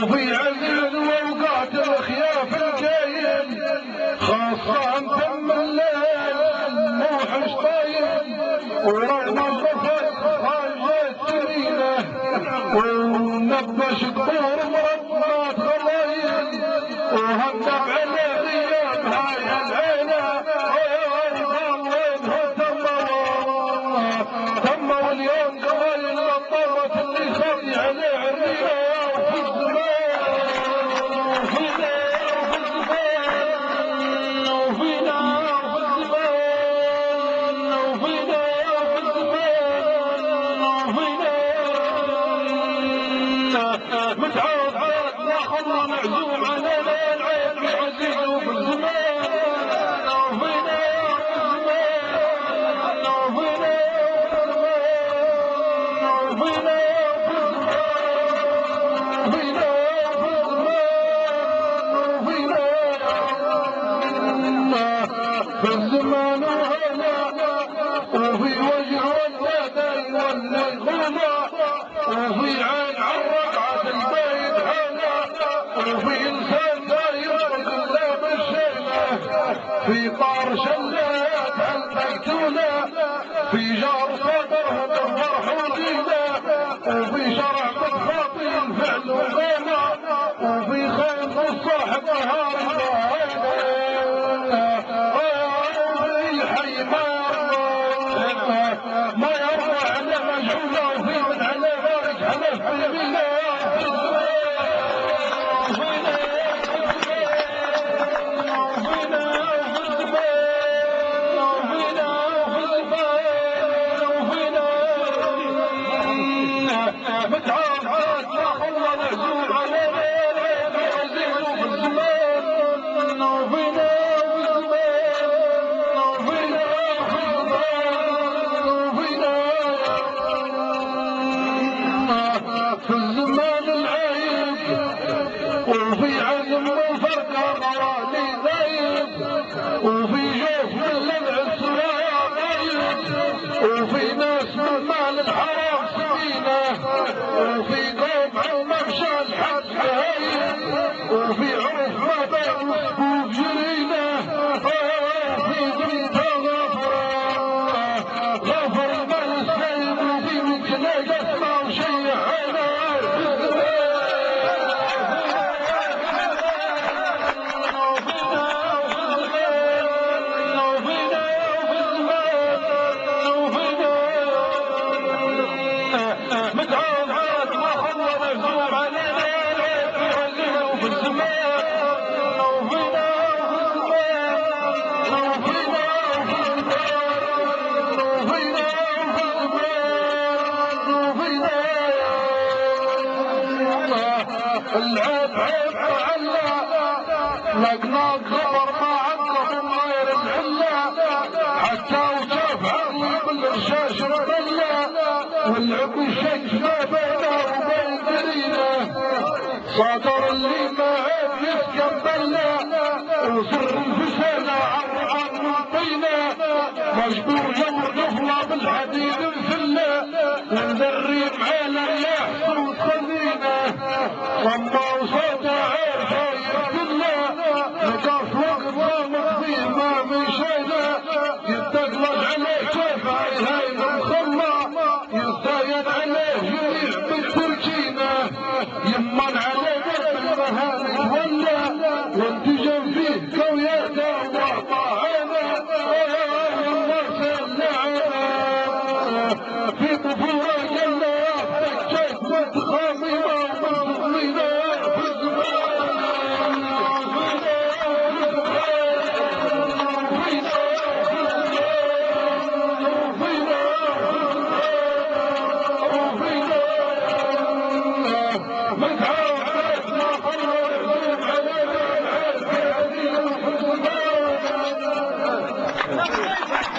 وفي عزيز ووقات الخياف الجايين خاصة تم الليل موحش طايب ورغم الضفر خرجت سنينه ونبش قبور مربات خلايل وهدف على غياب هاي العينه تم واليوم قبائل الطرف اللي خاضي عليه عرينا متعود لا خلنا معزوم على العين عزيز وفي الزمان وفينا في الزمان وهنا وفي وجه الندى والغنى وفي عين عالرقعة البيت هنا وفي انسان داير كله بالشيله في طار شلات المقتوله في جار صدره بالفرح وزينه وفي شرع بالخاطي الفعل وقيمه وفي خير الصاحب نهار ما يرضى على مجهوله وفي من على بارك حلف بالله متعاهد لا الله معزوم علينا عزيز وفي الزمان وفينا في الزمان العيب وفي عزم وفرقه غوالي ذايب وفي جوف من لمع السواق غايب وفي ناس من مال الحرام سكينه وفي قوم عن ممشى الحج هايب وفي عرف ما بين وسبوب جرينه وفي بنت غفر المال السيد وفي من جنيه اسمه وشيء عينه متعاهد ما خلى مجزوم علينا وفي الزمان وفينا العيب عيب وعلا لقناك خبر ما عندك من غير العله حتى وشاف عقلي بالرشاش مطلع والعب الشك ما بينه وبين درينه صادر اللي ما عيب يسكن بله وسر الفسانه عرعان من طينه مجبور يمر طفله بالحديد مفله وندري معانا يحصل خزينه صمه وصوته